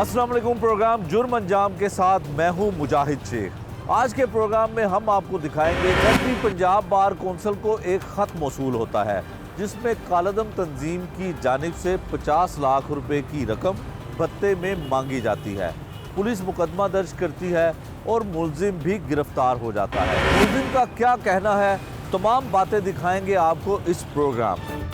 अस्सलाम वालेकुम। प्रोग्राम जुर्म अंजाम के साथ मैं हूं मुजाहिद शेख। आज के प्रोग्राम में हम आपको दिखाएंगे एसपी पंजाब बार कौंसिल को एक ख़त मौसूल होता है जिसमें कालदम तंजीम की जानिब से 50 लाख रुपए की रकम भत्ते में मांगी जाती है। पुलिस मुकदमा दर्ज करती है और मुलजिम भी गिरफ्तार हो जाता है। मुलजिम का क्या कहना है, तमाम बातें दिखाएंगे आपको इस प्रोग्राम में।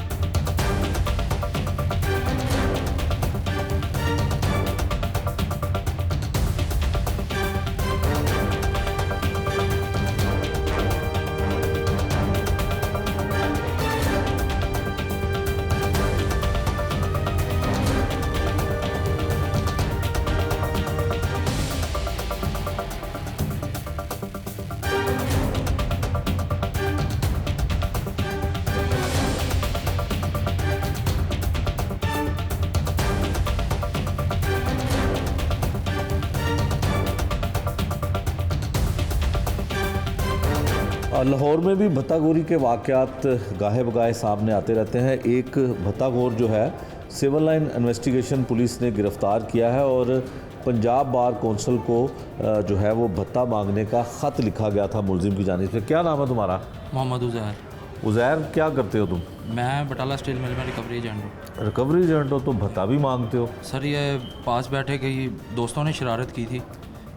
लाहौर में भी भत्ताखोरी के वाक़यात गाहे बगाहे सामने आते रहते हैं। एक भत्ताखोर जो है सिविल लाइन इन्वेस्टिगेशन पुलिस ने गिरफ़्तार किया है और पंजाब बार कौंसिल को जो है वो भत्ता मांगने का ख़त लिखा गया था मुलजिम की जानिब से। क्या नाम है तुम्हारा? मोहम्मद उज़ैर। उज़ैर, क्या करते हो तुम? मैं बटाला स्टील मिल में रिकवरी एजेंट हूँ। रिकवरी एजेंट हो तो भत्ता भी मांगते हो? सर ये पास बैठे कई दोस्तों ने शरारत की थी।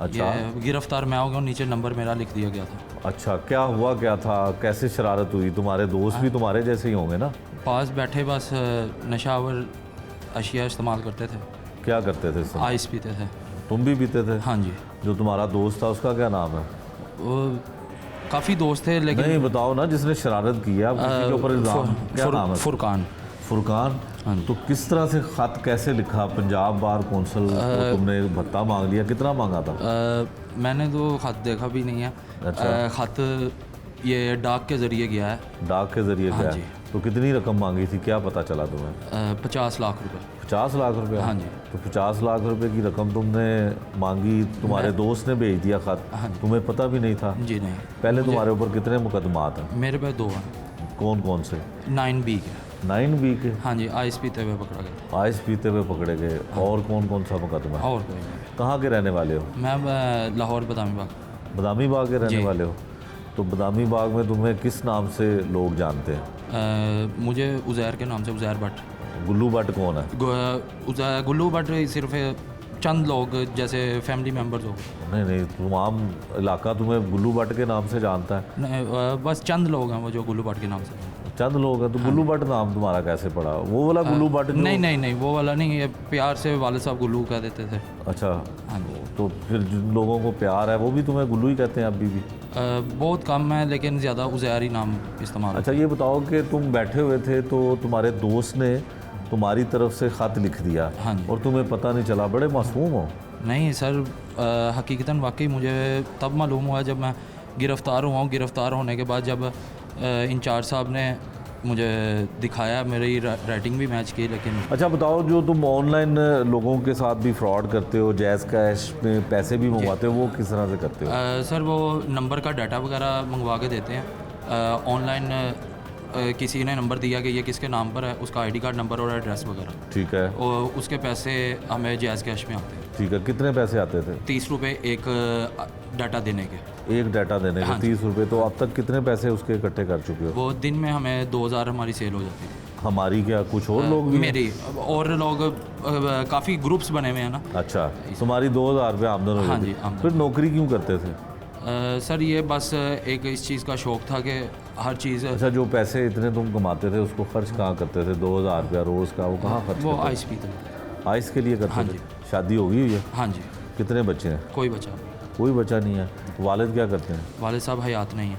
अच्छा, गिरफ्तार मैं हो गया, नीचे नंबर मेरा लिख दिया गया था। अच्छा, क्या हुआ, क्या था, कैसे शरारत हुई? तुम्हारे दोस्त भी तुम्हारे जैसे ही होंगे ना? पास बैठे बस नशावर अशिया इस्तेमाल करते थे। क्या करते थे? आइस पीते थे। तुम भी पीते थे? हाँ जी। जो तुम्हारा दोस्त था उसका क्या नाम है? वो काफ़ी दोस्त थे लेकिन नहीं बताओ ना, जिसने शरारत की है उसके ऊपर इल्जाम, क्या नाम है? फुरकान। फुरकान। हाँ जी। तो किस तरह से ख़त कैसे लिखा? पंजाब बार कौंसिल को तुमने भत्ता मांग लिया, कितना मांगा था? मैंने तो ख़त देखा भी नहीं है। अच्छा। ख़त ये डाक के ज़रिए गया है। डाक के ज़रिए हाँ गया? जी। तो कितनी रकम मांगी थी, क्या पता चला तुम्हें? 50 लाख रुपए। 50 लाख रुपये? हाँ जी। तो 50 लाख रुपए की रकम तुमने मांगी, तुम्हारे दोस्त ने भेज दिया ख़त, हाँ जी। तुम्हें पता भी नहीं था? जी नहीं। पहले तुम्हारे ऊपर कितने मुकदमात हैं? मेरे पे 2 हैं। कौन कौन से? 9B के। 9B के? हाँ जी, आइस पीते हुए पकड़ा गया। आइस पीते हुए पकड़े गए। और कौन कौन सा मुकदमा? और कोई नहीं। कहाँ के रहने वाले हो? मैं लाहौर बदामी बाग। बदामी बाग के रहने जी। वाले हो? तो बदामी बाग में तुम्हें किस नाम से लोग जानते हैं? मुझे उज़ैर के नाम से, उज़ैर भट्ट। गुल्लू भट्ट कौन है? गुल्लू भट्ट सिर्फ चंद लोग जैसे फैमिली मेम्बर्स हो। नहीं नहीं, तमाम इलाका तुम्हें गुल्लू भट्ट के नाम से जानता है? नहीं, बस चंद लोग हैं वो जो गुल्लू भट्ट के नाम से। चंद लोग हैं? तो गुल्लू भट्ट नाम तुम्हारा कैसे पड़ा? वो वाला गुल्लू भट्ट? नहीं नहीं नहीं, वो वाला नहीं, ये प्यार से वाले साहब गुल्लू कह देते थे। अच्छा। हाँ जी। तो फिर जिन लोगों को प्यार है वो भी तुम्हें गुल्लू ही कहते हैं अभी भी? बहुत कम है लेकिन ज़्यादा उज़ैर ही नाम इस्तेमाल। अच्छा, ये बताओ कि तुम बैठे हुए थे तो तुम्हारे दोस्त ने तुम्हारी तरफ से ख़त लिख दिया। हाँ जी। और तुम्हें पता नहीं चला? बड़े मासूम हो। नहीं सर, हकीकतन वाकई मुझे तब मालूम हुआ जब मैं गिरफ़्तार हुआ हूँ। गिरफ़्तार होने के बाद जब इंचार्ज साहब ने मुझे दिखाया, मेरी राइटिंग भी मैच की। लेकिन अच्छा बताओ, जो तुम ऑनलाइन लोगों के साथ भी फ्रॉड करते हो, जैज़ कैश में पैसे भी मंगवाते हो, वो किस तरह से करते हो? सर वो नंबर का डाटा वगैरह मंगवा के देते हैं। ऑनलाइन किसी ने नंबर दिया कि ये किसके नाम पर है, उसका आईडी कार्ड नंबर और एड्रेस वगैरह। ठीक है। और उसके पैसे हमें जैज़ कैश में आते हैं। ठीक है, कितने पैसे आते थे? 30 रुपये एक डाटा देने के। एक डाटा देने के? हाँ 30 रुपये। तो अब तक कितने पैसे उसके इकट्ठे कर चुके हो? वो दिन में हमें 2000 हमारी सेल हो जाती है। हमारी क्या, कुछ और लोग भी हैं? मेरी और लोग काफ़ी ग्रुप्स बने हुए हैं ना। अच्छा, तुम्हारी 2000 रुपये आमदन हो हाँ जाती? जी, आमदन। फिर नौकरी क्यों करते थे? सर ये बस एक इस चीज़ का शौक़ था कि हर चीज़। अच्छा, जो पैसे इतने तुम कमाते थे उसको खर्च कहाँ करते थे? 2000 रुपया रोज़ का, वो कहाँ खर्च वो करते आइस पीते थे। थे? आइस के लिए करते हाँ थे? जी। शादी हो गई हुई है? हाँ जी। कितने बच्चे हैं? कोई बचा नहीं। कोई बच्चा नहीं है। वालिद क्या करते हैं? वालिद साहब हयात नहीं है।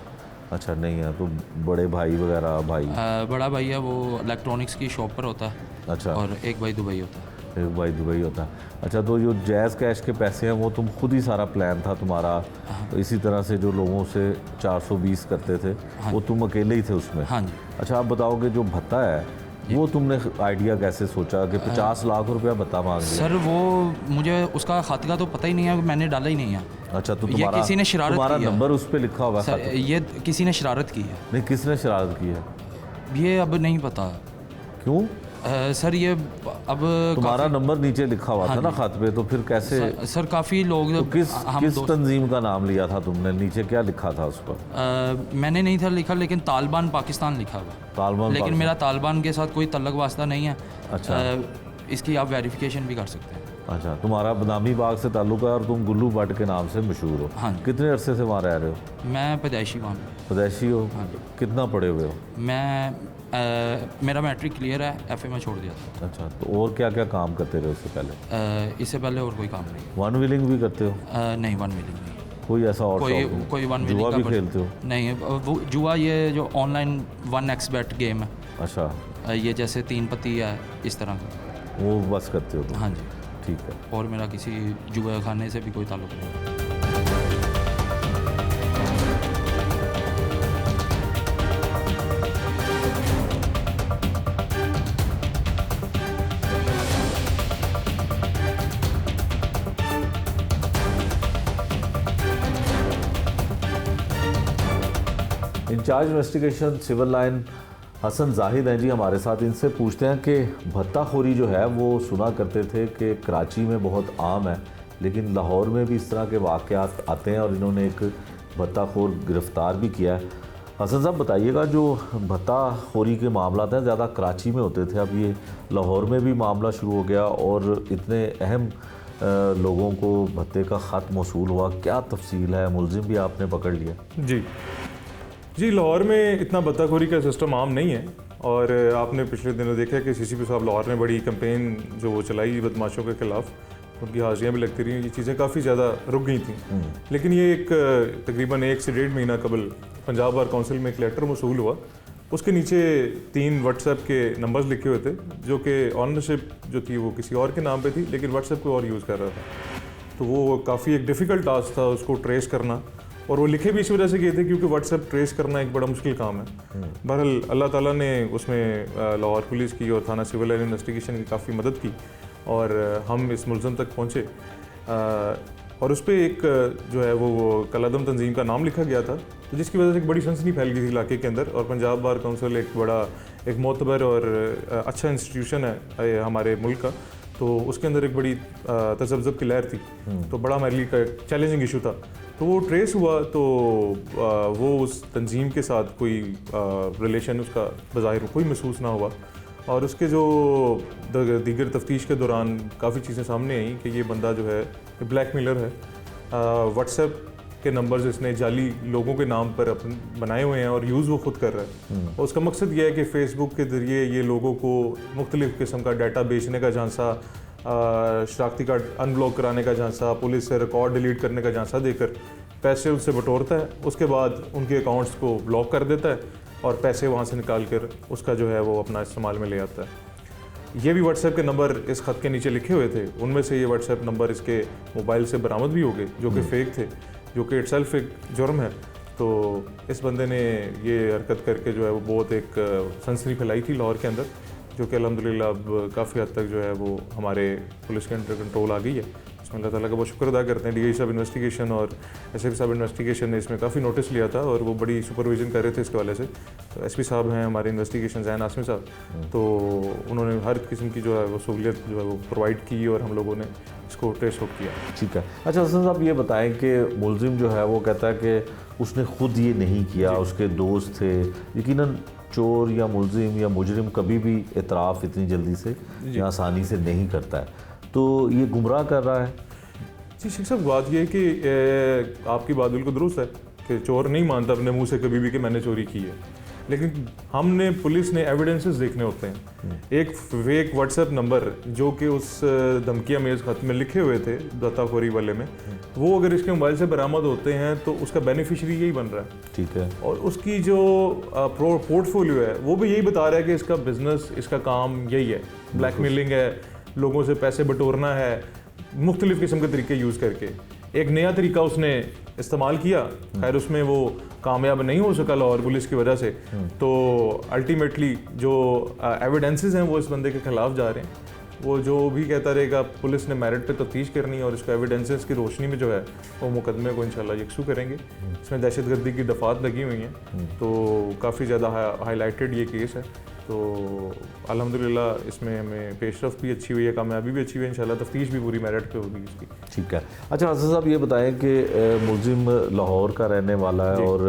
अच्छा, नहीं है। तो बड़े भाई वगैरह? भाई बड़ा भाई है, वो इलेक्ट्रॉनिक्स की शॉप पर होता है। अच्छा। और एक भाई दुबई होता है। एक भाई दुबई होता है। अच्छा, तो जो जैज़ कैश के पैसे हैं वो तुम खुद ही, सारा प्लान था तुम्हारा? तो इसी तरह से जो लोगों से 420 करते थे वो तुम अकेले ही थे उसमें? हाँ जी। अच्छा, आप बताओ कि जो भत्ता है वो तुमने आइडिया कैसे सोचा कि 50 लाख रुपया भत्ता मांग दिया? सर वो मुझे उसका खाते का तो पता ही नहीं है, मैंने डाला ही नहीं है। अच्छा, तो ये तुम्हारा किसी ने शरारत तुम्हारा की है। नंबर उस पर लिखा होगा? सर ये किसी ने शरारत की है। नहीं, किसने शरारत की है? ये अब नहीं पता। क्यों? सर ये अब तुम्हारा नंबर नीचे लिखा हुआ था ना खत पे, तो फिर कैसे? सर काफ़ी लोग तो किस तंजीम का नाम लिया था तुमने? नीचे क्या लिखा था उस पर? मैंने नहीं था लिखा, लेकिन तालिबान पाकिस्तान लिखा हुआ। तालिबान, लेकिन मेरा तालिबान के साथ कोई तल्लक वास्ता नहीं है। अच्छा। इसकी आप वेरिफिकेशन भी कर सकते हैं। अच्छा, तुम्हारा बदामी बाग से ताल्लुक है और तुम गुल्लू भट्ट के नाम से मशहूर हो। हाँ। कितने अरसे से वहाँ रह रहे हो? मैं पैदाइशी वहाँ हूँ। पैदाइशी हो? हाँ। कितना पढ़े हुए हो? मेरा मैट्रिक क्लियर है, एफ में छोड़ दिया था। अच्छा, तो और क्या क्या काम करते रहे उससे पहले? इससे पहले और कोई काम नहीं। वन व्हीलिंग भी करते हो? नहीं, वन व्हीलिंग नहीं। कोई ऐसा और शौक नहीं? कोई वन जुआ व्हीलिंग भी खेलते हो? नहीं, वो जुआ ये जो ऑनलाइन 1xbet गेम है। अच्छा। ये जैसे 3 पत्ती है इस तरह का, वो बस करते हो तुम? हाँ जी। ठीक है। और मेरा किसी जुआ खाने से भी कोई ताल्लुक नहीं। Incharge investigation civil line Hasan Zahid हैं जी हमारे साथ। इनसे पूछते हैं कि भत्ताखोरी जो है वो सुना करते थे कि कराची में बहुत आम है, लेकिन लाहौर में भी इस तरह के वाक़यात आते हैं और इन्होंने एक भत्ताखोर गिरफ़्तार भी किया है। हसन साहब बताइएगा, जो भत्ताखोरी के मामला हैं ज़्यादा कराची में होते थे, अब ये लाहौर में भी मामला शुरू हो गया और इतने अहम लोगों को भत्ते का ख़त मौसूल हुआ, क्या तफसील है? मुलजिम भी आपने पकड़ लिया? जी, लाहौर में इतना भत्ताखोरी का सिस्टम आम नहीं है। और आपने पिछले दिनों देखा कि सीसीपी साहब लाहौर ने बड़ी कैंपेन जो वो चलाई बदमाशों के ख़िलाफ़, उनकी हाजिरियाँ भी लगती रही, ये चीज़ें काफ़ी ज़्यादा रुक गई थी। लेकिन ये एक तकरीबन 1 से 1.5 महीना कबल पंजाब बार काउंसिल में एक लेटर मौसूल हुआ। उसके नीचे 3 व्हाट्सएप के नंबर्स लिखे हुए थे, जो कि ऑनरशिप जो थी वो किसी और के नाम पे थी, लेकिन व्हाट्सएप को और यूज़ कर रहा था। तो वो काफ़ी एक डिफ़िकल्ट टास्क था उसको ट्रेस करना, और वो लिखे भी इस वजह से किए थे क्योंकि व्हाट्सएप ट्रेस करना एक बड़ा मुश्किल काम है। बहरहाल अल्लाह ताला ने उसमें लाहौर पुलिस की और थाना सिविल लाइन इन्वेस्टिगेशन की काफ़ी मदद की और हम इस मुलज़म तक पहुँचे। और उस पर एक जो है वो कलादम तंजीम का नाम लिखा गया था, तो जिसकी वजह से एक बड़ी सनसनी फैल गई थी इलाके के अंदर। और पंजाब बार काउंसिल एक मोतबर और अच्छा इंस्टीट्यूशन है हमारे मुल्क का, तो उसके अंदर एक बड़ी तजब्ज़ब की लहर थी, तो बड़ा हमारे लिए का चैलेंजिंग इशू था। तो वो ट्रेस हुआ, तो वो उस तंजीम के साथ कोई रिलेशन उसका बज़ाहिर कोई महसूस ना हुआ। और उसके जो दीगर तफ्तीश के दौरान काफ़ी चीज़ें सामने आई कि ये बंदा जो है ब्लैकमेलर है। व्हाट्सएप के नंबर्स इसने जाली लोगों के नाम पर अपन बनाए हुए हैं और यूज़ वो खुद कर रहा है। और उसका मकसद ये है कि फ़ेसबुक के ज़रिए ये लोगों को मुख्तलिफ़ किस्म का डाटा बेचने का झांसा, शनाख्ती कार्ड अनब्लॉक कराने का झांसा, पुलिस से रिकॉर्ड डिलीट करने का झांसा देकर पैसे उनसे बटोरता है। उसके बाद उनके अकाउंट्स को ब्लॉक कर देता है और पैसे वहाँ से निकाल कर उसका जो है वो अपना इस्तेमाल में ले आता है। ये भी व्हाट्सएप के नंबर इस ख़त के नीचे लिखे हुए थे, उनमें से ये व्हाट्सएप नंबर इसके मोबाइल से बरामद भी हो गए, जो कि फ़ेक थे, जो कि इटसेल्फ एक जुर्म है। तो इस बंदे ने ये हरकत करके जो है वो बहुत एक सनसनी फैलाई थी लाहौर के अंदर, जो कि अल्हम्दुलिल्लाह अब काफ़ी हद तक जो है वो हमारे पुलिस के अंडर कंट्रोल आ गई है। इसमें अल्लाह ताला का बहुत शुक्र अदा करते हैं। डीआई साहब इन्वेस्टिगेशन और एसपी साहब इन्वेस्टिगेशन ने इसमें काफ़ी नोटिस लिया था और वो बड़ी सुपरविजन कर रहे थे इसके वाले से। तो एसपी साहब हैं हमारे इन्वेस्टिगेशन जैन आसमी साहब, तो उन्होंने हर किस्म की जो है वो सहूलियत जो है वो प्रोवाइड की और हम लोगों ने इसको ट्रेस आउट किया। ठीक है। अच्छा हसन साहब, ये बताएं कि मुलजिम जो है वो कहता है कि उसने खुद ये नहीं किया, उसके दोस्त थे। यकीनन चोर या मुलजिम या मुजरिम कभी भी एतराफ़ इतनी जल्दी से या आसानी से नहीं करता है, तो ये गुमराह कर रहा है। जी शेख साहब, बात ये है कि आपकी बात बिल्कुल दुरुस्त है कि चोर नहीं मानता अपने मुंह से कभी भी कि मैंने चोरी की है, लेकिन हमने पुलिस ने एविडेंसेस देखने होते हैं। एक फेक व्हाट्सएप नंबर जो कि उस धमकिया मेज़ खत में लिखे हुए थे भत्ताखोरी वाले में, वो अगर इसके मोबाइल से बरामद होते हैं तो उसका बेनिफिशियरी यही बन रहा है। ठीक है। और उसकी जो पोर्टफोलियो है वो भी यही बता रहा है कि इसका बिजनेस, इसका काम यही है, ब्लैकमेलिंग है, लोगों से पैसे बटोरना है, मुख्तलिफ़ किस्म के तरीके यूज़ करके। एक नया तरीका उसने इस्तेमाल किया, खैर उसमें वो कामयाब नहीं हो सका लाहौर पुलिस की वजह से। तो अल्टीमेटली जो एविडेंसेस हैं वो इस बंदे के खिलाफ जा रहे हैं। वो जो भी कहता रहेगा पुलिस ने मेरिट पे तफ्तीश करनी है और इसको एविडेंसेस की रोशनी में जो है वो मुकदमे को इंशाल्लाह यकसू करेंगे। इसमें दहशतगर्दी की दफ़ात लगी हुई हैं, तो काफ़ी ज़्यादा हाईलाइटेड ये केस है। तो अल्हम्दुलिल्लाह इसमें हमें पेशरफ भी अच्छी हुई है, कामयाबी भी अच्छी हुई है, इंशाल्लाह तफ्तीश भी पूरी मेरिट पे होगी इसकी। ठीक है। अच्छा हसन साहब, ये बताएं कि मुलजिम लाहौर का रहने वाला है और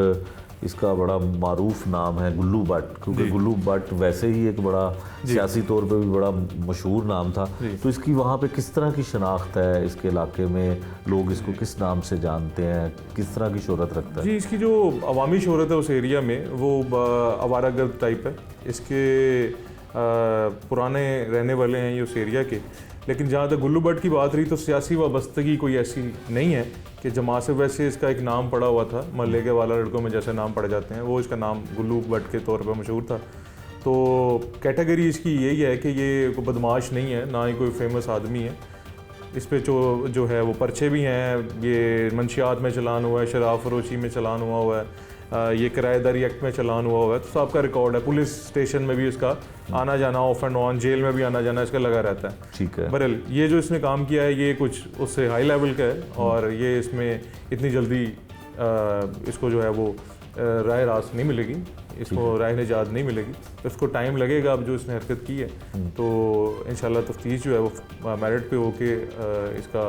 इसका बड़ा मारूफ नाम है गुल्लू भट्ट, क्योंकि गुल्लू भट्ट वैसे ही एक बड़ा सियासी तौर पे भी बड़ा मशहूर नाम था। तो इसकी वहाँ पे किस तरह की शनाख्त है, इसके इलाके में लोग इसको किस नाम से जानते हैं, किस तरह की शोहरत रखता है? जी, इसकी जो अवामी शोहरत है उस एरिया में वो आवारागर्द टाइप है। इसके पुराने रहने वाले हैं ये उस एरिया के, लेकिन जहाँ तक गुल्लू भट्ट की बात रही तो सियासी वाबस्तगी कोई ऐसी नहीं है कि जमात से वैसे इसका एक नाम पड़ा हुआ था, महल्ले के वाला लड़कों में जैसे नाम पड़ जाते हैं, वो इसका नाम गुल्लू भट्ट के तौर पर मशहूर था। तो कैटेगरी इसकी यही है कि ये कोई बदमाश नहीं है, ना ही कोई फेमस आदमी है। इस पे जो है वो पर्चे भी हैं, ये मंशियात में चलान हुआ है, शराब फरोशी में चलान हुआ है, ये किराएदारी एक्ट में चलान हुआ है, तो सबका रिकॉर्ड है। पुलिस स्टेशन में भी इसका आना जाना, ऑफ एंड ऑन, जेल में भी आना जाना इसका लगा रहता है। ठीक है। बहरहाल ये जो इसने काम किया है ये कुछ उससे हाई लेवल का है, और ये इसमें इतनी जल्दी इसको जो है वो राय रास नहीं मिलेगी, इसको राय निजात नहीं मिलेगी, तो इसको टाइम लगेगा। अब जो इसने हरकत की है तो इंशाल्लाह तफ्तीश जो है वो मेरिट पे होके इसका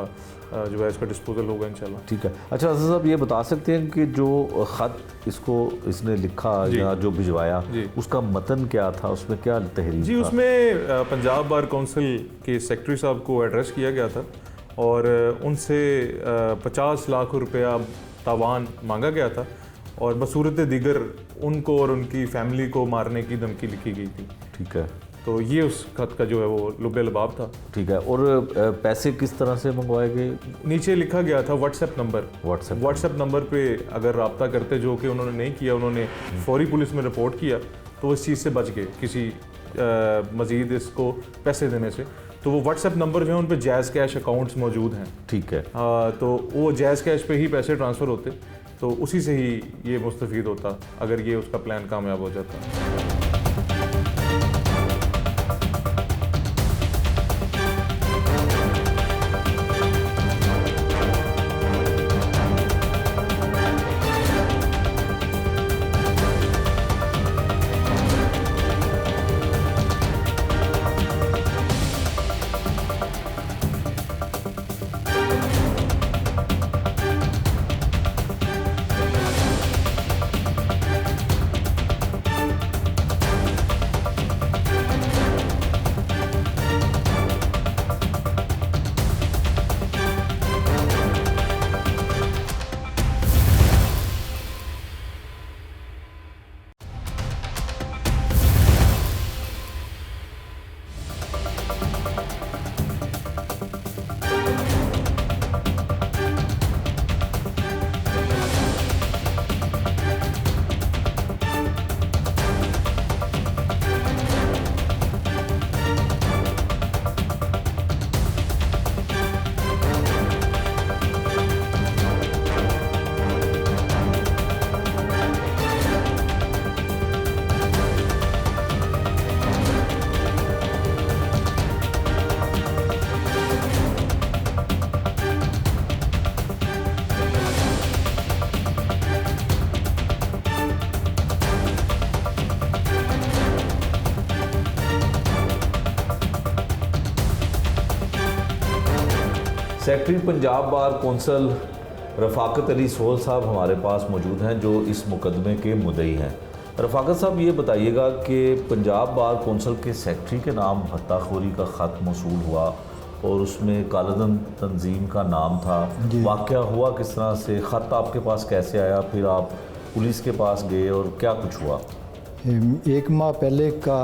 जो है इसका डिस्पोजल होगा इंशाल्लाह। ठीक है। अच्छा हसन साहब, ये बता सकते हैं कि जो ख़त इसको इसने लिखा या जो भिजवाया उसका मतन क्या था, उसमें क्या तहरीर जी था? उसमें पंजाब बार काउंसिल के सेक्रेटरी साहब को एड्रेस किया गया था और उनसे 50 लाख रुपया तावान मांगा गया था, और बसूरत दीगर उनको और उनकी फैमिली को मारने की धमकी लिखी गई थी। ठीक है। तो ये उस खत का जो है वो लुबे लबाब था। ठीक है। और पैसे किस तरह से मंगवाए गए? नीचे लिखा गया था व्हाट्सएप नंबर। व्हाट्सएप नंबर पे अगर रब्ता करते, जो कि उन्होंने नहीं किया, उन्होंने फौरी पुलिस में रिपोर्ट किया, तो इस चीज़ से बच गए किसी मज़ीद इसको पैसे देने से। तो वो व्हाट्सएप नंबर जो है उन पे जायज़ कैश अकाउंट्स मौजूद हैं। ठीक है। तो वो जायज़ कैश पे ही पैसे ट्रांसफ़र होते, तो उसी से ही ये मुस्तफ़ीद होता अगर ये उसका प्लान कामयाब हो जाता। Secretary Punjab bar council Rafaqat Ali Sohal साहब हमारे पास मौजूद हैं, जो इस मुकदमे के मुद्दई हैं। रफ़ाकत साहब, ये बताइएगा कि पंजाब बार कौंसल के सेक्रेटरी के नाम भत्ताखोरी का ख़त मौसूल हुआ और उसमें कालदम तंजीम का नाम था, वाक़या हुआ किस तरह से, ख़त आपके पास कैसे आया, फिर आप पुलिस के पास गए और क्या कुछ हुआ? 1 माह पहले का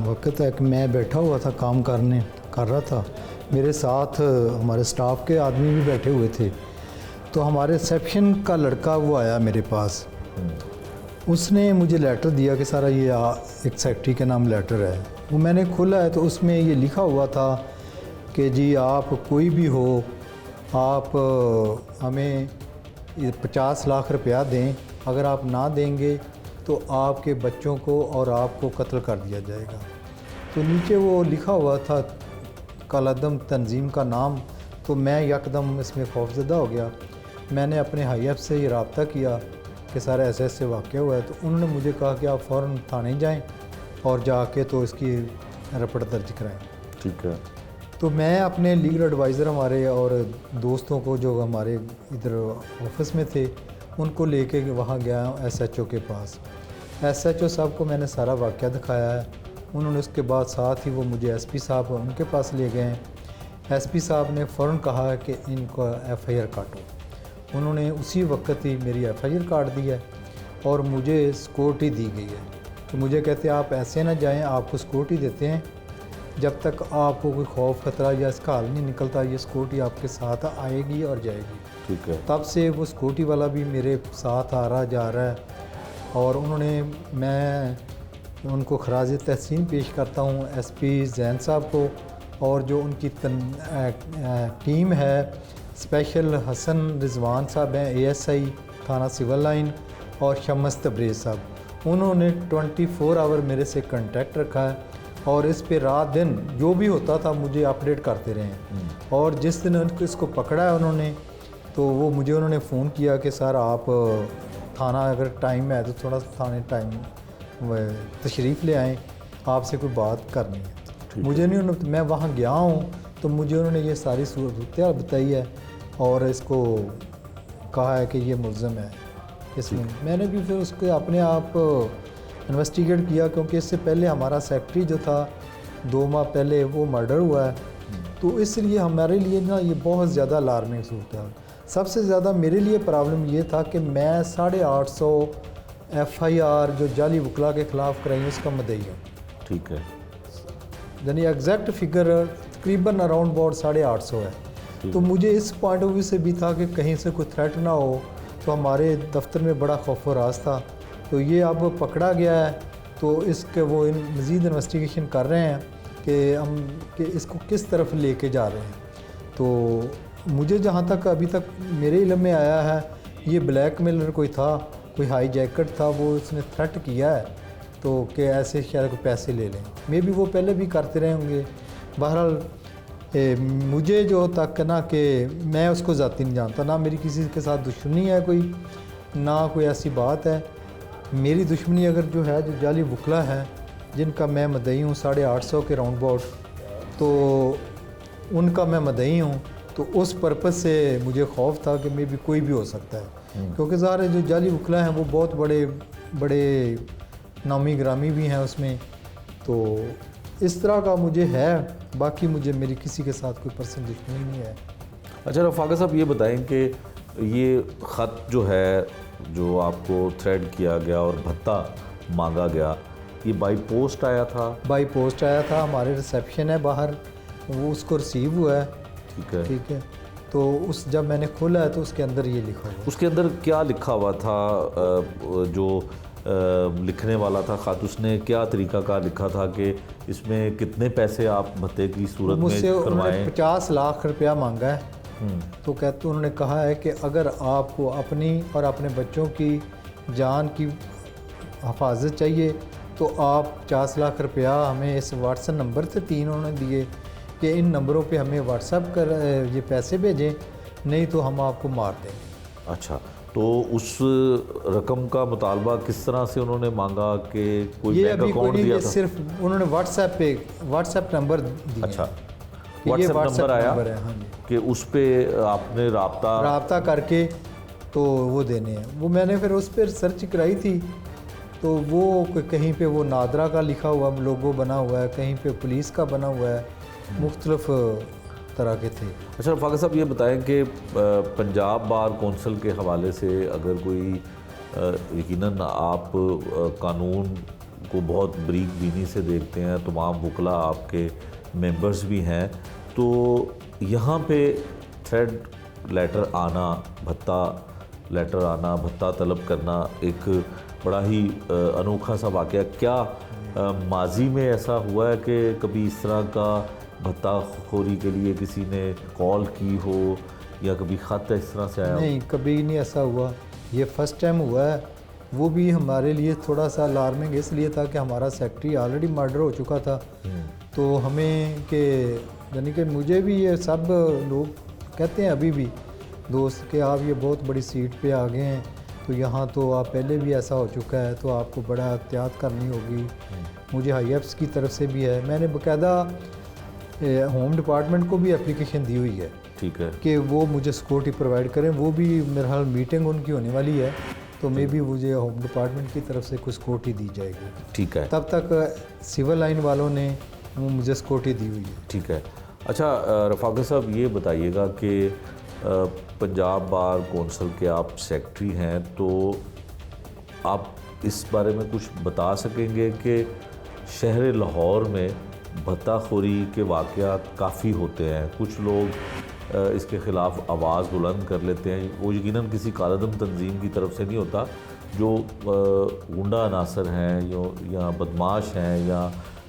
वक्त है कि मैं बैठा हुआ था, काम कर रहा था, मेरे साथ हमारे स्टाफ के आदमी भी बैठे हुए थे। तो हमारे रिसेप्शन का लड़का वो आया मेरे पास, उसने मुझे लेटर दिया कि सारा ये एक सेक्रेटरी के नाम लेटर है। वो मैंने खोला है तो उसमें ये लिखा हुआ था कि जी आप कोई भी हो, आप हमें 50 लाख रुपया दें, अगर आप ना देंगे तो आपके बच्चों को और आपको कत्ल कर दिया जाएगा। तो नीचे वो लिखा हुआ था कालदम तंजीम का नाम। तो मैं यकदम इसमें खौफजदा हो गया। मैंने अपने हाई अफ से ये रब्ता किया कि सारा ऐसे ऐसे वाक़या हुआ है। तो उन्होंने मुझे कहा कि आप फ़ौरन थाने जाएं और जाके तो इसकी रिपोर्ट दर्ज कराएं। ठीक है। तो मैं अपने लीगल एडवाइज़र हमारे और दोस्तों को जो हमारे इधर ऑफिस में थे उनको लेके वहाँ गया SHO के पास। SHO साहब को मैंने सारा वाक़या दिखाया है। उन्होंने उसके बाद साथ ही वो मुझे SP साहब उनके पास ले गए। SP साहब ने फ़ौरन कहा कि इनको FIR काटो। उन्होंने उसी वक्त ही मेरी FIR काट दी है और मुझे सिक्योरिटी दी गई है कि मुझे कहते हैं आप ऐसे ना जाएं, आपको सिक्योरिटी देते हैं, जब तक आपको कोई खौफ खतरा या इसका हल नहीं निकलता ये सिक्योरिटी आपके साथ आएगी और जाएगी। ठीक है। तब से वो सिक्योरिटी वाला भी मेरे साथ आ रहा जा रहा है और मैं उनको खराज तहसीन पेश करता हूँ SP जैन साहब को और जो उनकी टीम है, स्पेशल हसन रिजवान साहब हैं ASI थाना सिविल लाइन और शम्स तब्रेज़ साहब। उन्होंने 24 आवर मेरे से कांटेक्ट रखा है और इस पे रात दिन जो भी होता था मुझे अपडेट करते रहे हैं। और जिस दिन इसको पकड़ा है उन्होंने तो वो मुझे उन्होंने फ़ोन किया कि सर आप थाना अगर टाइम है तो थोड़ा थाने टाइम तशरीफ़ ले आएँ, आपसे कोई बात करनी है। मुझे नहीं उन्होंने, मैं वहाँ गया हूँ तो मुझे उन्होंने ये सारी सूरत बताई है और इसको कहा है कि ये मुल्ज़म है इसमें। मैंने भी फिर उसके अपने आप इन्वेस्टिगेट किया क्योंकि इससे पहले हमारा सेक्रेटरी जो था 2 माह पहले वो मर्डर हुआ है, तो इसलिए हमारे लिए ना ये बहुत ज़्यादा अलार्मिंग सूरत है। सबसे ज़्यादा मेरे लिए प्रॉब्लम ये था कि मैं 850 FIR जो जाली वकला के ख़िलाफ़ कराई उसका मदई हूँ। ठीक है। यानी एग्जैक्ट फिगर तकरीबन अराउंड अबाउट 850 है। तो मुझे इस पॉइंट ऑफ व्यू से भी था कि कहीं से कोई थ्रेट ना हो, तो हमारे दफ्तर में बड़ा खौफ व राज था। तो ये अब पकड़ा गया है तो इसके वो मज़ीद इन्वेस्टिगेशन कर रहे हैं कि इसको किस तरफ लेके जा रहे हैं। तो मुझे जहाँ तक अभी तक मेरे इल्म में आया है ये ब्लैकमेलर कोई था, कोई हाई जैकेट था, वो उसने थ्रेट किया है तो कि ऐसे शायद कोई पैसे ले लें। मे भी वो पहले भी करते रहे होंगे। बहरहाल मुझे जो तक ना कि मैं उसको ज़ाती नहीं जानता, ना मेरी किसी के साथ दुश्मनी है कोई, ना कोई ऐसी बात है। मेरी दुश्मनी अगर जो है जो जाली वकला है जिनका मैं मदई हूँ 850 के राउंड अबाउट, तो उनका मैं मदई हूँ, तो उस पर्पज़ से मुझे खौफ था कि मे भी कोई भी हो सकता है क्योंकि ज़ाहिर है जो जाली वकला हैं वो बहुत बड़े बड़े नामी ग्रामी भी हैं उसमें। तो इस तरह का मुझे है, बाकी मुझे मेरी किसी के साथ कोई पर्सनल दुश्मनी नहीं है। अच्छा रफ़ाक़ा साहब ये बताएं कि ये ख़त जो है जो आपको थ्रेड किया गया और भत्ता मांगा गया, ये बाई पोस्ट आया था? बाई पोस्ट आया था, हमारे रिसेप्शन है बाहर, वो उसको रिसीव हुआ है। ठीक है। ठीक है। तो उस जब मैंने खोला है तो उसके अंदर ये लिखा हुआ। उसके अंदर क्या लिखा हुआ था? जो लिखने वाला था ख़त, उसने क्या तरीका का लिखा था कि इसमें कितने पैसे आप भत्ते की सूरत में करवाएं? 50 लाख रुपया मांगा है। तो कहते उन्होंने कहा है कि अगर आपको अपनी और अपने बच्चों की जान की हिफाजत चाहिए तो आप 50 लाख रुपया हमें इस व्हाट्सएप नंबर से 3 उन्होंने दिए कि इन नंबरों पे हमें व्हाट्सएप कर ये पैसे भेजें, नहीं तो हम आपको मार देंगे। अच्छा, तो उस रकम का मुतालबा किस तरह से उन्होंने मांगा कि कोई बैंक अकाउंट दिया था? सिर्फ उन्होंने व्हाट्सएप नंबर दिया। अच्छा, ये व्हाट्सएप नंबर आया है, हाँ जी, कि उस पर आपने राब्ता करके तो वो देने हैं। वो मैंने फिर उस पर सर्च कराई थी तो वो कहीं पे वो नादरा का लिखा हुआ लोगो बना हुआ है, कहीं पे पुलिस का बना हुआ है, मुख्तलिफ तरह के थे। अच्छा रफ़ाक़ा साहब ये बताएं कि पंजाब बार कौंसिल के हवाले से अगर कोई यकीनन आप कानून को बहुत बारीक बीनी से देखते हैं, तमाम वकला आपके मेंबर्स भी हैं, तो यहाँ पे थ्रेड लेटर आना, भत्ता लेटर आना, भत्ता तलब करना एक बड़ा ही अनोखा सा वाक़या। क्या माजी में ऐसा हुआ है कि कभी इस तरह का भत्ता खोरी के लिए किसी ने कॉल की हो या कभी ख़त इस तरह से आया? नहीं, कभी नहीं ऐसा हुआ, ये फ़र्स्ट टाइम हुआ है। वो भी हमारे लिए थोड़ा सा अलार्मिंग इसलिए था कि हमारा सेक्रेटरी ऑलरेडी मर्डर हो चुका था, तो हमें कि यानी कि मुझे भी ये सब लोग कहते हैं अभी भी दोस्त कि आप ये बहुत बड़ी सीट पे आ गए हैं, तो यहाँ तो आप पहले भी ऐसा हो चुका है, तो आपको बड़ा एहतियात करनी होगी। मुझे हाई एफ्स की तरफ से भी है, मैंने बाकायदा होम डिपार्टमेंट को भी एप्लीकेशन दी हुई है ठीक है। कि वो मुझे सिक्योरिटी प्रोवाइड करें। वो भी मेरे हाल मीटिंग उनकी होने वाली है, तो मे भी मुझे होम डिपार्टमेंट की तरफ से कुछ सिक्योरिटी दी जाएगी। ठीक है। तब तक सिविल लाइन वालों ने वो मुझे सिक्योरिटी दी हुई है। ठीक है। अच्छा रफ़ाक़त साहब, ये बताइएगा कि पंजाब बार कौंसिल के आप सेक्रेटरी हैं, तो आप इस बारे में कुछ बता सकेंगे कि शहर लाहौर में भत्ताखोरी के वाक़यात काफ़ी होते हैं, कुछ लोग इसके ख़िलाफ़ आवाज़ बुलंद कर लेते हैं, वो यकीनन किसी कालदम तंजीम की तरफ से नहीं होता, जो गुंडा अनासर हैं या बदमाश हैं या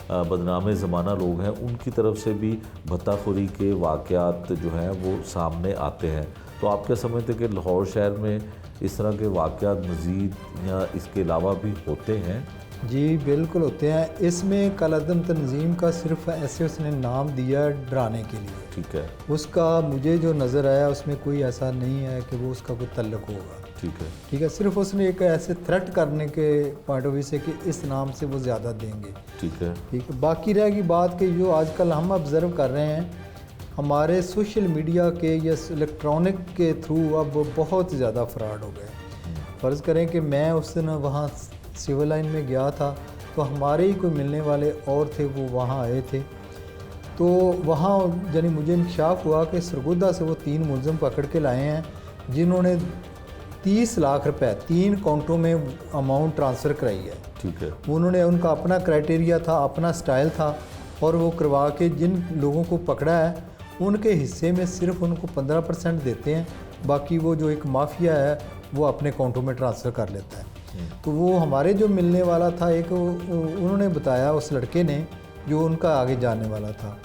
बदनाम ज़माना लोग हैं, उनकी तरफ से भी भत्ताखोरी के वाक़यात जो हैं वो सामने आते हैं। तो आप क्या समझते हैं कि लाहौर शहर में इस तरह के वाक़यात मज़ीद या इसके अलावा भी होते हैं? जी बिल्कुल होते हैं। इसमें कालअदम तंजीम का सिर्फ ऐसे उसने नाम दिया डराने के लिए। ठीक है। उसका मुझे जो नज़र आया उसमें कोई ऐसा नहीं है कि वो उसका कोई तल्लुक़ होगा। ठीक है। ठीक है, सिर्फ उसने एक ऐसे थ्रेट करने के पॉइंट ऑफ व्यू से कि इस नाम से वो ज़्यादा देंगे। ठीक है। ठीक है। बाकी रहेगी बात कि जो आजकल हम ऑब्ज़र्व कर रहे हैं, हमारे सोशल मीडिया के या इलेक्ट्रॉनिक के थ्रू अब बहुत ज़्यादा फ्रॉड हो गए। फ़र्ज़ करें कि मैं उस दिन वहाँ सिविल लाइन में गया था, तो हमारे ही कोई मिलने वाले और थे, वो वहाँ आए थे, तो वहाँ यानी मुझे इंकशाफ हुआ कि सरगोदा से वो 3 मुलज़िम पकड़ के लाए हैं, जिन्होंने 30 लाख रुपए 3 अकाउंटों में अमाउंट ट्रांसफ़र कराई है। ठीक है। उन्होंने, उनका अपना क्राइटेरिया था, अपना स्टाइल था, और वो करवा के जिन लोगों को पकड़ा है उनके हिस्से में सिर्फ उनको 15% देते हैं, बाकी वो जो एक माफिया है वो अपने अकाउंटों में ट्रांसफ़र कर लेता है। तो वो हमारे जो मिलने वाला था एक, उन्होंने बताया उस लड़के ने जो उनका आगे जाने वाला था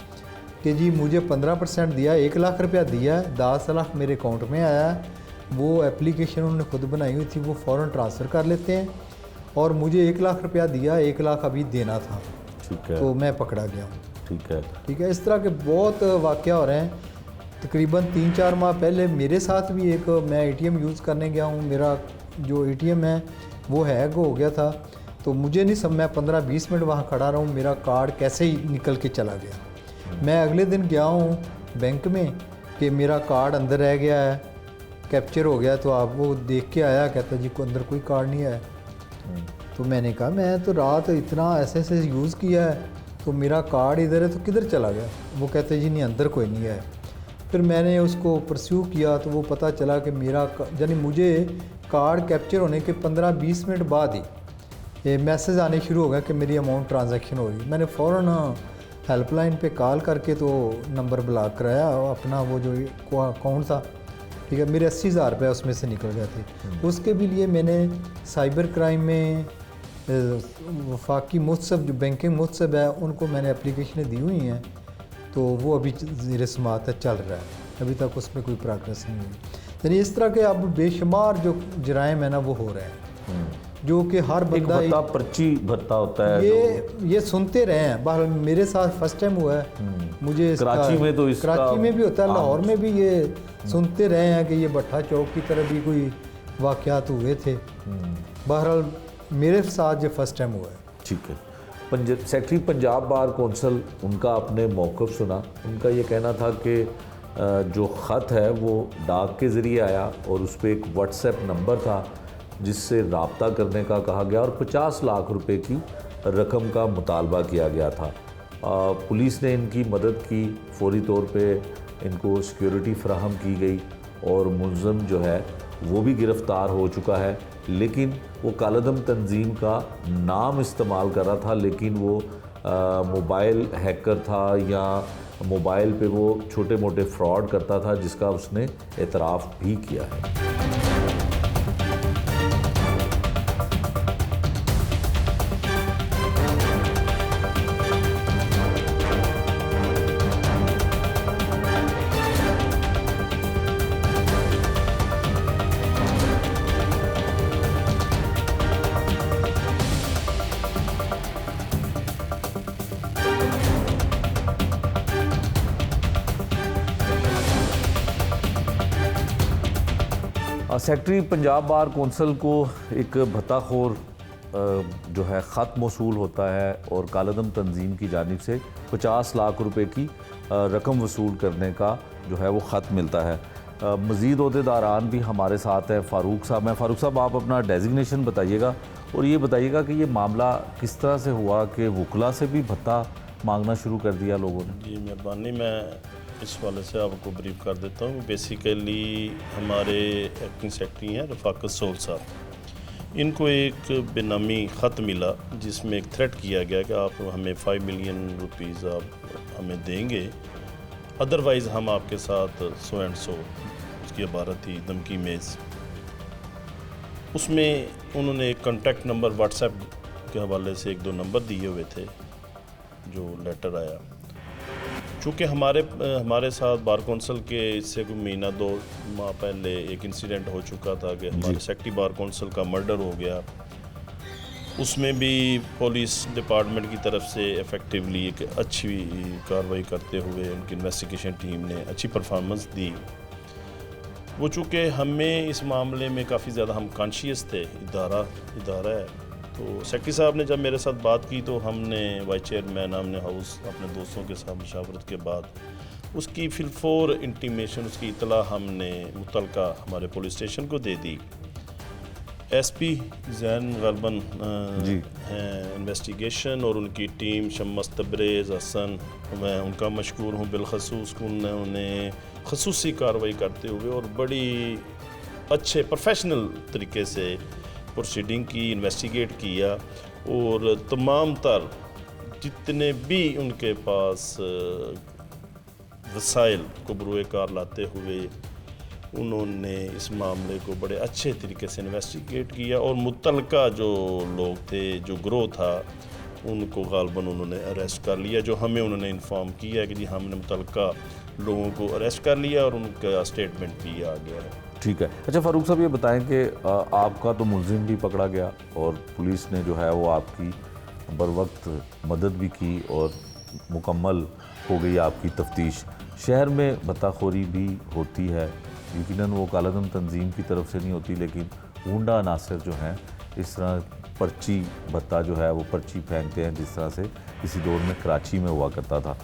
कि जी मुझे 15% दिया, 1 लाख रुपया दिया है, 10 लाख मेरे अकाउंट में आया है। वो एप्लीकेशन उन्होंने खुद बनाई हुई थी, वो फ़ौरन ट्रांसफ़र कर लेते हैं, और मुझे 1 लाख रुपया दिया, 1 लाख अभी देना था। ठीक है। तो मैं पकड़ा गया हूँ। ठीक है। ठीक है। इस तरह के बहुत वाक़या हो रहे हैं। तकरीबन 3-4 माह पहले मेरे साथ भी एक, मैं ATM यूज़ करने गया हूँ, मेरा जो ATM है वो हैक हो गया था, तो मुझे नहीं सब, मैं 15-20 मिनट वहाँ खड़ा रहा हूँ, मेरा कार्ड कैसे ही निकल के चला गया। मैं अगले दिन गया हूँ बैंक में कि मेरा कार्ड अंदर रह गया है, कैप्चर हो गया, तो आप वो देख के आया, कहता जी को अंदर कोई कार्ड नहीं है। तो मैंने कहा मैं तो रात इतना ऐसे यूज़ किया है, तो मेरा कार्ड इधर है तो किधर चला गया? वो कहते जी नहीं, अंदर कोई नहीं है। फिर मैंने उसको परस्यू किया, तो वो पता चला कि मेरा यानी मुझे कार्ड कैप्चर होने के 15-20 मिनट बाद ही ये मैसेज आने शुरू हो गया कि मेरी अमाउंट ट्रांजैक्शन हो रही। मैंने फ़ौरन हेल्पलाइन पे कॉल करके तो नंबर ब्लॉक कराया, और अपना वो जो अकाउंट था, ठीक है, मेरे 80,000 रुपये उसमें से निकल गए थे। उसके भी लिए मैंने साइबर क्राइम में वफाकी मुहतसब, जो बैंकिंग मुहतसब है, उनको मैंने एप्लीकेशनें दी हुई हैं, तो वो अभी ज़ेर समाअत चल रहा है, अभी तक उसमें कोई प्रोग्रेस नहीं हुई। यानी इस तरह के अब बेशुमार जो जराइम है ना वो हो रहे हैं, जो कि हर बंदा भत्ता, पर्ची भत्ता होता है, ये सुनते रहे हैं। बहरहाल मेरे साथ फर्स्ट टाइम हुआ है, मुझे कराची में तो इसका कराची में भी होता है, लाहौर में भी ये सुनते रहे हैं कि ये भट्टा चौक की तरह भी कोई वाक़यात हुए थे। बहरहाल मेरे साथ ये फर्स्ट टाइम हुआ है। ठीक है। सेक्रेटरी पंजाब बार कौंसिल, उनका आपने मौक़िफ़ सुना। उनका ये कहना था कि जो ख़त है वो डाक के ज़रिए आया और उस पर एक व्हाट्सएप नंबर था जिससे रब्ता करने का कहा गया, और 50 लाख रुपए की रकम का मुतालबा किया गया था। पुलिस ने इनकी मदद की, फौरी तौर पे इनको सिक्योरिटी फ़राहम की गई, और मुलज़िम जो है वो भी गिरफ़्तार हो चुका है, लेकिन वो कालदम तंजीम का नाम इस्तेमाल कर रहा था, लेकिन वो मोबाइल हैकर था या मोबाइल पे वो छोटे मोटे फ्रॉड करता था, जिसका उसने एतराफ़ भी किया है। सेक्रेटरी पंजाब बार कौंसल को एक भत्ताखोर जो है ख़त मौसूल होता है और कालदम तंजीम की जानिब से 50 लाख रुपए की रकम वसूल करने का जो है वो ख़त मिलता है। मज़ीद अहदेदारान भी हमारे साथ हैं। फ़ारूक साहब हैं। फ़ारूक साहब, आप अपना डेजिग्नेशन बताइएगा और ये बताइएगा कि ये मामला किस तरह से हुआ कि वकला से भी भत्ता मांगना शुरू कर दिया लोगों ने। जी मेहरबानी, मैं इस वाले से आपको ब्रीफ कर देता हूँ। बेसिकली हमारे एक्टिंग सेक्रेटरी हैं रफाकत सोल साहब, इनको एक बेनामी ख़त मिला जिसमें एक थ्रेट किया गया कि आप हमें 5 मिलियन रुपीज़ आप हमें देंगे, अदरवाइज़ हम आपके साथ सो एंड सो, उसकी इबारत थी धमकी मेज़। उसमें उन्होंने एक कॉन्टैक्ट नंबर व्हाट्सएप के हवाले से 1-2 नंबर दिए हुए थे जो लेटर आया। चूँकि हमारे साथ बार कौंसल के इससे कोई महीना 2 माह पहले एक इंसिडेंट हो चुका था कि हमारे सेक्रेटरी बार कौंसल का मर्डर हो गया। उसमें भी पुलिस डिपार्टमेंट की तरफ से इफ़ेक्टिवली एक अच्छी कार्रवाई करते हुए उनकी इन्वेस्टिगेशन टीम ने अच्छी परफॉर्मेंस दी। वो चूँकि हमें इस मामले में काफ़ी ज़्यादा हम कॉन्शियस थे, इदारा है, तो सेक्रेटरी साहब ने जब मेरे साथ बात की तो हमने वाइस चेयरमैन हमने हाउस अपने दोस्तों के साथ मशावरत के बाद उसकी फिलफोर इंटीमेशन, उसकी इतला हमने मुतलका हमारे पुलिस स्टेशन को दे दी। एसपी जैन गलबन हैं इन्वेस्टिगेशन और उनकी टीम शम्स तबरेज़ हसन, मैं उनका मशकूर हूँ बिलखसूस। उन्होंने खसूसी कार्रवाई करते हुए और बड़ी अच्छे प्रोफेशनल तरीके से प्रोसीडिंग की, इन्वेस्टिगेट किया और तमाम तर जितने भी उनके पास वसाइल को बरूए कार लाते हुए उन्होंने इस मामले को बड़े अच्छे तरीके से इन्वेस्टिगेट किया और मुतलका जो लोग थे, जो ग्रोह था, उनको गालबन उन्होंने अरेस्ट कर लिया। जो हमें उन्होंने इन्फॉर्म किया कि जी हमने मुतलका लोगों को अरेस्ट कर लिया और उनका स्टेटमेंट भी आ गया है। ठीक है। अच्छा फ़ारूक साहब, ये बताएं कि आपका तो मुलजिम भी पकड़ा गया और पुलिस ने जो है वो आपकी बरवक्त मदद भी की और मुकम्मल हो गई आपकी तफ्तीश। शहर में भत्ताखोरी भी होती है, यकीनन वो कालादम तंजीम की तरफ से नहीं होती, लेकिन गुंडा अनासर जो हैं इस तरह पर्ची भत्ता जो है वो पर्ची फेंकते हैं, जिस तरह से किसी दौर में कराची में हुआ करता था।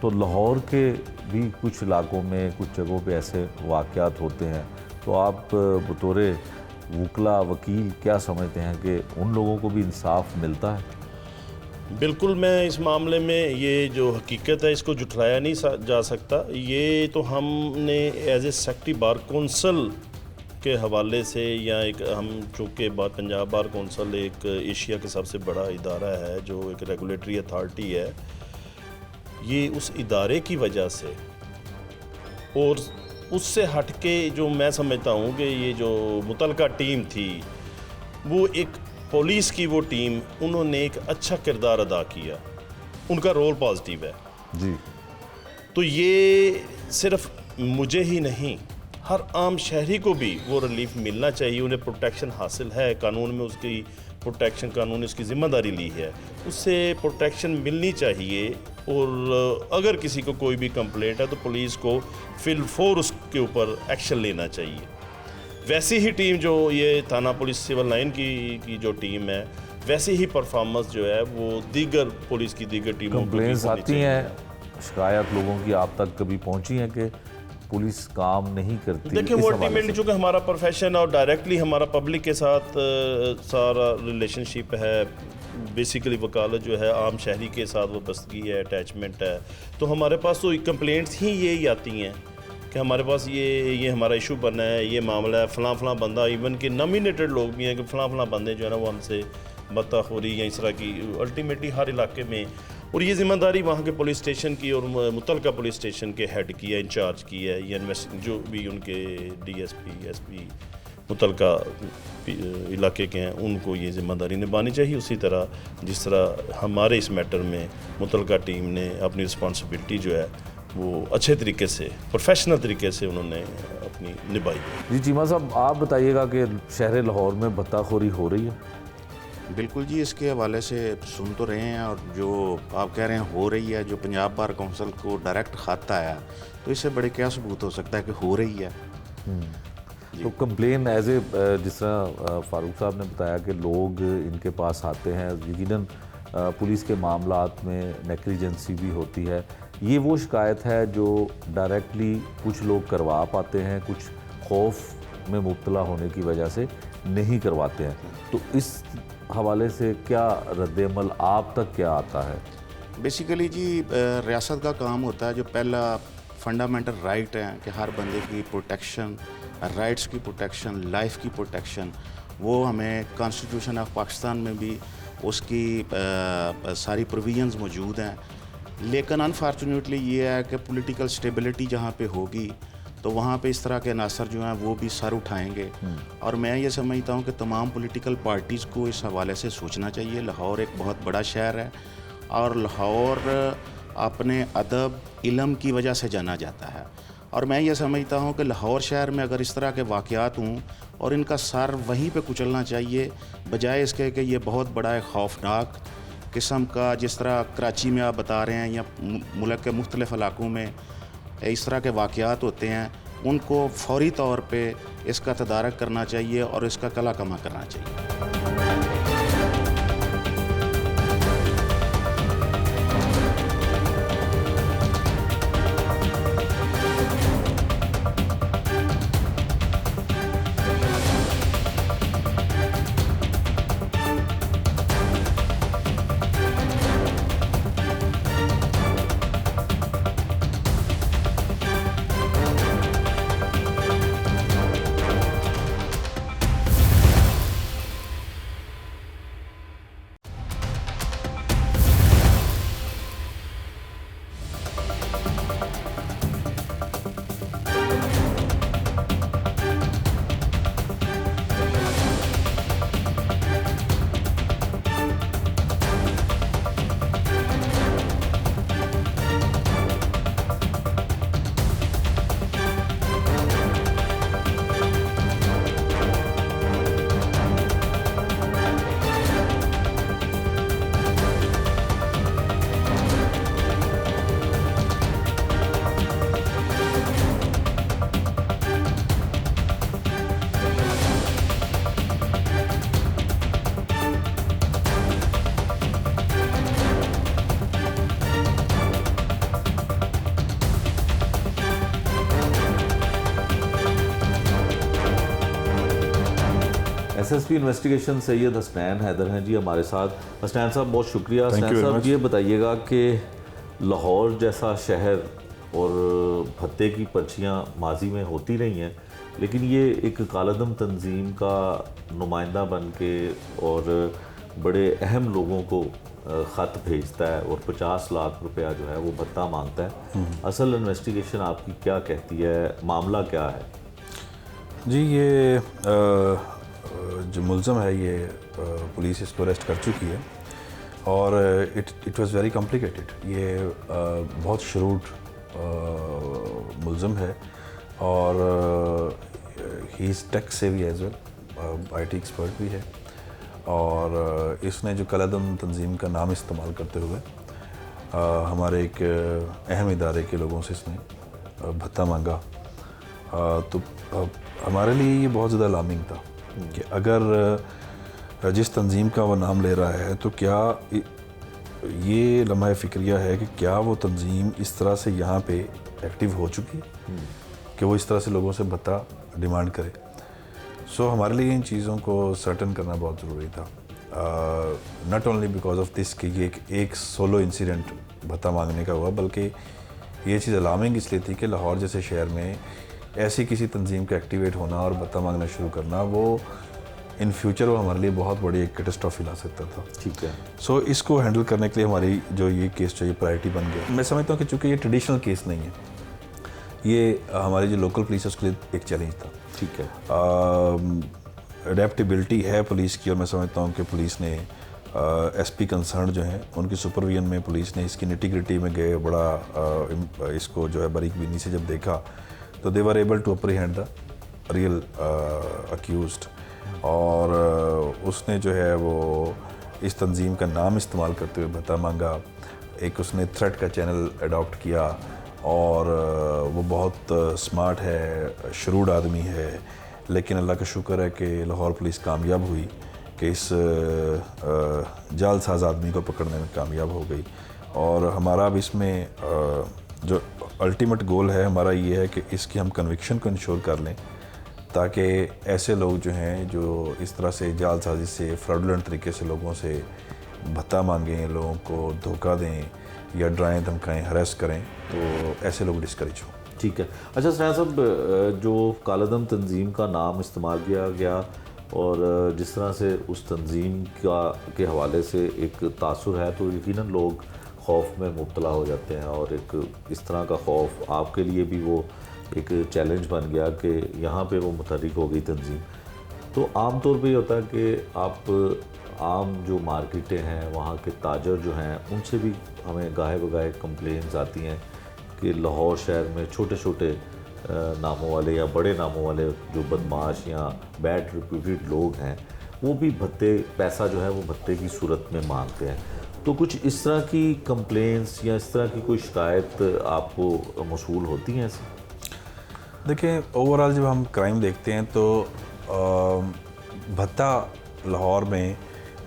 तो लाहौर के भी कुछ इलाकों में कुछ जगहों पे ऐसे वाक़यात होते हैं, तो आप बतौर वकला वकील क्या समझते हैं कि उन लोगों को भी इंसाफ मिलता है? बिल्कुल, मैं इस मामले में ये जो हकीकत है इसको जुटलाया नहीं जा सकता। ये तो हमने as a secretary bar council के हवाले से या एक हम चूँकि पंजाब बार कौंसल एक एशिया का सबसे बड़ा इदारा है जो एक रेगुलेटरी अथॉरिटी है, ये उस इदारे की वजह से और उससे हट के जो मैं समझता हूँ कि ये जो मुतलका टीम थी वो एक पुलिस की वो टीम, उन्होंने एक अच्छा किरदार अदा किया, उनका रोल पॉजिटिव है जी। तो ये सिर्फ मुझे ही नहीं, हर आम शहरी को भी वो रिलीफ मिलना चाहिए। उन्हें प्रोटेक्शन हासिल है, कानून में उसकी प्रोटेक्शन, कानून ने उसकी ज़िम्मेदारी ली है, उससे प्रोटेक्शन मिलनी चाहिए। और अगर किसी को कोई भी कंप्लेंट है तो पुलिस को फिलफोर उसके ऊपर एक्शन लेना चाहिए। वैसी ही टीम जो ये थाना पुलिस सिविल लाइन की जो टीम है, वैसी ही परफॉर्मेंस जो है वो दीगर पुलिस की दीगर टीमों को कंप्लेंट्स आती हैं, शिकायत लोगों की आप तक कभी पहुंची है कि पुलिस काम नहीं करती? देखिए, वो अल्टीमेटली चूँकि हमारा प्रोफेशन और डायरेक्टली हमारा पब्लिक के साथ सारा रिलेशनशिप है, बेसिकली वकालत जो है आम शहरी के साथ वाबस्तगी है, अटैचमेंट है, तो हमारे पास तो कंप्लेंट्स ही यही आती हैं कि हमारे पास ये हमारा इशू बना है, ये मामला है, फ़लाँ बंदा, इवन कि नॉमिनेटेड लोग भी हैं कि फ़लाँ बंदे जो है ना वो हमसे भत्ताखोरी या इस तरह की अल्टीमेटली हर इलाके में। और ये ज़िम्मेदारी वहाँ के पुलिस स्टेशन की और मुतलका पुलिस स्टेशन के हेड की है, इंचार्ज की है, या जो भी उनके डीएसपी एसपी मुतलका इलाके के हैं, उनको ये ज़िम्मेदारी निभानी चाहिए। उसी तरह जिस तरह हमारे इस मैटर में मुतलका टीम ने अपनी रिस्पॉन्सिबिलिटी जो है वो अच्छे तरीके से, प्रोफेशनल तरीके से उन्होंने अपनी निभाई। जी चीमा साहब, आप बताइएगा कि शहर लाहौर में भत्ताखोरी हो रही है? बिल्कुल जी, इसके हवाले से सुन तो रहे हैं, और जो आप कह रहे हैं हो रही है, जो पंजाब बार कौंसिल को डायरेक्ट खाता आया, तो इससे बड़े क्या सबूत हो सकता है कि हो रही है? तो कंप्लेन एज ए जिस तरह फारूक साहब ने बताया कि लोग इनके पास आते हैं, यकीनन पुलिस के मामलात में नेग्लिजेंसी भी होती है। ये वो शिकायत है जो डायरेक्टली कुछ लोग करवा पाते हैं, कुछ खौफ में मुब्तला होने की वजह से नहीं करवाते हैं। तो इस हवाले से क्या रद्द-ए-अमल आप तक क्या आता है? बेसिकली जी रियासत का काम होता है, जो पहला फंडामेंटल राइट है कि हर बंदे की प्रोटेक्शन, राइट्स की प्रोटेक्शन, लाइफ की प्रोटेक्शन, वो हमें कॉन्स्टिट्यूशन ऑफ पाकिस्तान में भी उसकी सारी प्रोविजंस मौजूद हैं। लेकिन अनफॉर्चुनेटली ये है कि पॉलिटिकल स्टेबिलिटी जहाँ पे होगी तो वहाँ पे इस तरह के अनासर जो हैं वो भी सर उठाएंगे। और मैं ये समझता हूँ कि तमाम पॉलिटिकल पार्टीज़ को इस हवाले से सोचना चाहिए। लाहौर एक बहुत बड़ा शहर है और लाहौर अपने अदब, इल्म की वजह से जाना जाता है। और मैं ये समझता हूँ कि लाहौर शहर में अगर इस तरह के वाक़यात हों और इनका सर वहीं पे कुचलना चाहिए, बजाय इसके कि ये बहुत बड़ा एक खौफनाक किस्म का, जिस तरह कराची में आप बता रहे हैं या मुल्क के मुख्तलिफ़ इलाक़ों में इस तरह के वाक़यात होते हैं, उनको फौरी तौर पे इसका तदारक करना चाहिए और इसका कला कमा करना चाहिए। एसएसपी इन्वेस्टिगेशन सैयद हसनैन हैदर हैं जी हमारे साथ। हसनैन साहब बहुत शुक्रिया। हसनैन साहब ये बताइएगा कि लाहौर जैसा शहर और भत्ते की पर्चियाँ माजी में होती रही हैं, लेकिन ये एक कालादम तंजीम का नुमाइंदा बन के और बड़े अहम लोगों को ख़त भेजता है और 50 लाख रुपया जो है वो भत्ता मांगता है। असल इन्वेस्टिगेशन आपकी क्या कहती है, मामला क्या है? जी, ये जो मुल्ज़म है ये पुलिस इसको अरेस्ट कर चुकी है और इट वाज़ वेरी कॉम्प्लिकेटेड। ये बहुत शरूड मुल्ज़म है और he is tech savvy as well, IT expert भी है और इसने जो कलादम तंजीम का नाम इस्तेमाल करते हुए हमारे एक अहम इदारे के लोगों से इसने भत्ता मांगा। तो हमारे लिए ये बहुत ज़्यादा अलार्मिंग था कि अगर जिस तंजीम का वो नाम ले रहा है तो क्या ये लम्हा फ़िक्रिया है कि क्या वो तंजीम इस तरह से यहाँ पे एक्टिव हो चुकी है कि वो इस तरह से लोगों से भत्ता डिमांड करे। सो हमारे लिए इन चीज़ों को सर्टन करना बहुत ज़रूरी था, not only because of this कि ये एक सोलो इंसिडेंट भत्ता मांगने का हुआ, बल्कि ये चीज़ अलार्मिंग इसलिए थी कि लाहौर जैसे शहर में ऐसी किसी तंजीम का एक्टिवेट होना और भत्ता मांगना शुरू करना, वो इन फ्यूचर वो हमारे लिए बहुत बड़ी एक कैटास्ट्रॉफी ला सकता था। ठीक है। सो इसको हैंडल करने के लिए हमारी जो ये केस जो ये प्रायोरिटी बन गया। मैं समझता हूँ कि चूँकि ये ट्रेडिशनल केस नहीं है, ये हमारी जो लोकल पुलिस है उसके लिए एक चैलेंज था। ठीक है। अडेप्टेबिलिटी है पुलिस की और मैं समझता हूँ कि पुलिस ने SP कंसर्न जो हैं उनकी सुपरविजन में पुलिस ने इसकी निटी-ग्रिटी में गए, बड़ा इसको जो है बारीक बीनी से जब देखा तो they were able to apprehend the real accused और उसने जो है वो इस तंजीम का नाम इस्तेमाल करते हुए भत्ता मांगा। एक उसने थ्रेट का चैनल अडॉप्ट किया और वो बहुत स्मार्ट है, शरूड आदमी है, लेकिन अल्लाह का शुक्र है कि लाहौर पुलिस कामयाब हुई कि इस जालसाज आदमी को पकड़ने में कामयाब हो गई। और हमारा अब इसमें जो अल्टीमेट गोल है हमारा ये है कि इसकी हम कन्विक्शन को इंश्योर कर लें, ताकि ऐसे लोग जो हैं जो इस तरह से जालसाजी से फ्रॉडुलेंट तरीके से लोगों से भत्ता मांगें, लोगों को धोखा दें या डराएं धमकाएं हरेस करें, तो ऐसे लोग डिस्करेज हों। ठीक है। अच्छा सराय साहब, जो कालादम तंजीम का नाम इस्तेमाल किया गया और जिस तरह से उस तंजीम के हवाले से एक तासुर है, तो यकीनन लोग खौफ में मुब्तला हो जाते हैं और एक इस तरह का खौफ आपके लिए भी वो एक चैलेंज बन गया कि यहाँ पे वो मुतहर्रिक हो गई तंजीम। तो आम तौर पे ये होता है कि आप आम जो मार्केटें हैं वहाँ के ताजर जो हैं उनसे भी हमें गाहे बगाहे कंप्लेंट्स आती हैं कि लाहौर शहर में छोटे छोटे नामों वाले या बड़े नामों वाले जो बदमाश या बैड रिप्यूटेड लोग हैं वो भी भत्ते, पैसा जो है वो भत्ते की सूरत में मांगते हैं। तो कुछ इस तरह की कंप्लेंट्स या इस तरह की कोई शिकायत आपको मौसूल होती हैं ऐसे? देखिए, ओवरऑल जब हम क्राइम देखते हैं तो भत्ता लाहौर में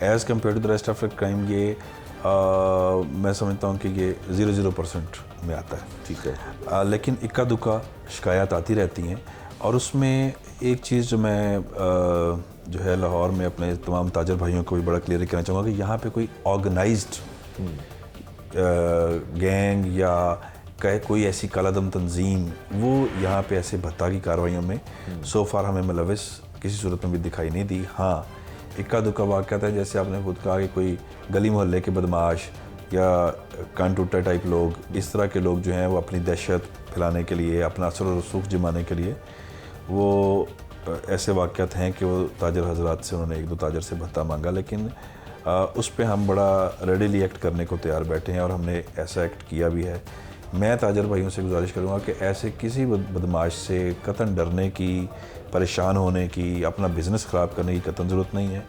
as compare to the rest of the crime ये मैं समझता हूँ कि ये 0% में आता है। ठीक है। लेकिन इक्का दुक्का शिकायत आती रहती हैं और उसमें एक चीज़ जो मैं जो है लाहौर में अपने तमाम ताजर भाइयों को भी बड़ा क्लियर करना चाहूँगा कि यहाँ पे कोई ऑर्गेनाइज्ड गैंग या कहे कोई ऐसी कालादम तंजीम वो यहाँ पे ऐसे भत्ता की कार्रवाइयों में सो फार हमें मुलविस किसी सूरत में भी दिखाई नहीं दी। हाँ, इक्का दुक्का वाक़यात है, जैसे आपने खुद कहा कि कोई गली मोहल्ले के बदमाश या कान टूटा टाइप लोग, इस तरह के लोग जो हैं वो अपनी दहशत फैलाने के लिए, अपना असर और रसूख जमाने के लिए वो ऐसे वाक़यात हैं कि वो ताजर हजरात से उन्होंने 1-2 ताजर से भत्ता मांगा। लेकिन उस पर हम बड़ा रेडीली एक्ट करने को तैयार बैठे हैं और हमने ऐसा एक्ट किया भी है। मैं ताजर भाइयों से गुजारिश करूँगा कि ऐसे किसी बदमाश से कतन डरने की, परेशान होने की, अपना बिज़नेस ख़राब करने की कतन ज़रूरत नहीं है।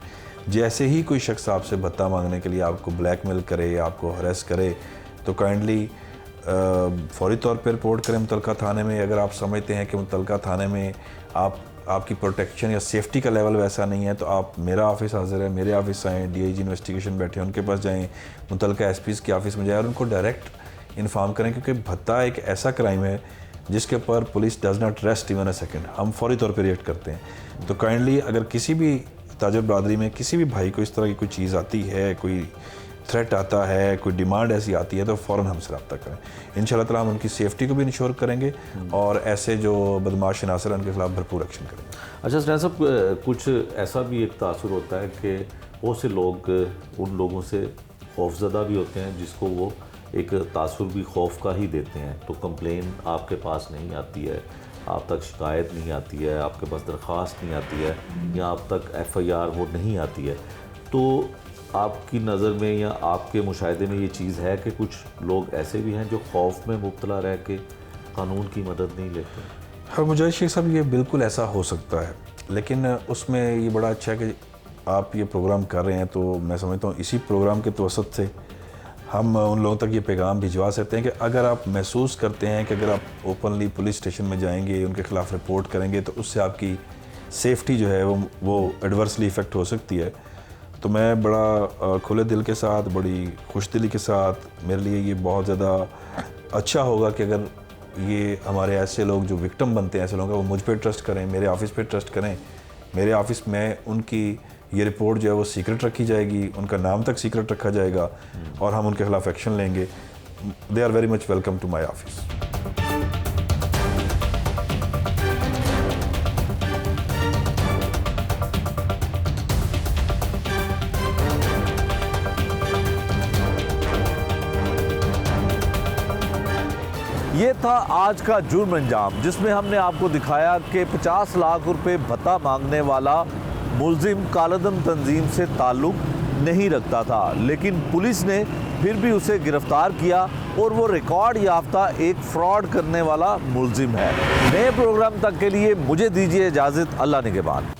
जैसे ही कोई शख्स आपसे भत्ता मांगने के लिए आपको ब्लैकमेल करे, आपको हरेस करे, तो काइंडली फौरी तौर पर रिपोर्ट करें मुतलका थाने में। अगर आप समझते हैं कि मुतलका थाने में आपकी प्रोटेक्शन या सेफ्टी का लेवल वैसा नहीं है, तो आप, मेरा ऑफिस हाजिर है, मेरे ऑफिस आएँ, DIG इन्वेस्टिगेशन बैठे हैं, उनके पास जाएँ, मुतलका SPs के ऑफिस में जाएँ और उनको डायरेक्ट इन्फॉर्म करें, क्योंकि भत्ता एक ऐसा क्राइम है जिसके ऊपर police does not rest even a second, हम फौरी तौर पर रिएक्ट करते हैं। तो काइंडली अगर किसी भी ताजर बरादरी में किसी भी भाई को इस तरह की कोई चीज़ आती है, कोई थ्रेट आता है, कोई डिमांड ऐसी आती है, तो फ़ौरन हमसे रब्ता करें। इंशाल्लाह ताला हम उनकी सेफ्टी को भी इंश्योर करेंगे और ऐसे जो बदमाश अनासर हैं उनके खिलाफ भरपूर एक्शन करेंगे। अच्छा सराय साहब, कुछ ऐसा भी एक तासुर होता है कि बहुत से लोग उन लोगों से खौफज़दा भी होते हैं जिसको वो एक तासुर भी खौफ का ही देते हैं। तो कंप्लेन आपके पास नहीं आती है, आप तक शिकायत नहीं आती है, आपके पास दरख्वास्त नहीं आती है या आप तक FIR वो नहीं आती है, तो आपकी नज़र में या आपके मुशाहिदे में ये चीज़ है कि कुछ लोग ऐसे भी हैं जो खौफ में मुब्तला रह के कानून की मदद नहीं लेते? हाँ मुजाहिद शेख साहब, ये बिल्कुल ऐसा हो सकता है, लेकिन उसमें ये बड़ा अच्छा है कि आप ये प्रोग्राम कर रहे हैं। तो मैं समझता हूँ इसी प्रोग्राम के तवसत से हम उन लोगों तक ये पैगाम भिजवा सकते हैं कि अगर आप महसूस करते हैं कि अगर आप ओपनली पुलिस स्टेशन में जाएंगे, उनके ख़िलाफ़ रिपोर्ट करेंगे, तो उससे आपकी सेफ्टी जो है वो एडवर्सली इफ़ेक्ट हो सकती है, तो मैं बड़ा खुले दिल के साथ, बड़ी खुश दिली के साथ, मेरे लिए ये बहुत ज़्यादा अच्छा होगा कि अगर ये हमारे ऐसे लोग जो विक्टिम बनते हैं, ऐसे लोग वो मुझ पर ट्रस्ट करें, मेरे ऑफ़िस पे ट्रस्ट करें। मेरे ऑफ़िस में उनकी ये रिपोर्ट जो है वो सीक्रेट रखी जाएगी, उनका नाम तक सीक्रेट रखा जाएगा और हम उनके खिलाफ एक्शन लेंगे। They are very much welcome to my office. ये था आज का जुर्म अंजाम, जिसमें हमने आपको दिखाया कि 50 लाख रुपए भत्ता मांगने वाला मुलजिम कालादम तंजीम से ताल्लुक़ नहीं रखता था, लेकिन पुलिस ने फिर भी उसे गिरफ्तार किया और वो रिकॉर्ड याफ्ता एक फ्रॉड करने वाला मुलजिम है। नए प्रोग्राम तक के लिए मुझे दीजिए इजाज़त। अल्लाह निगहबान।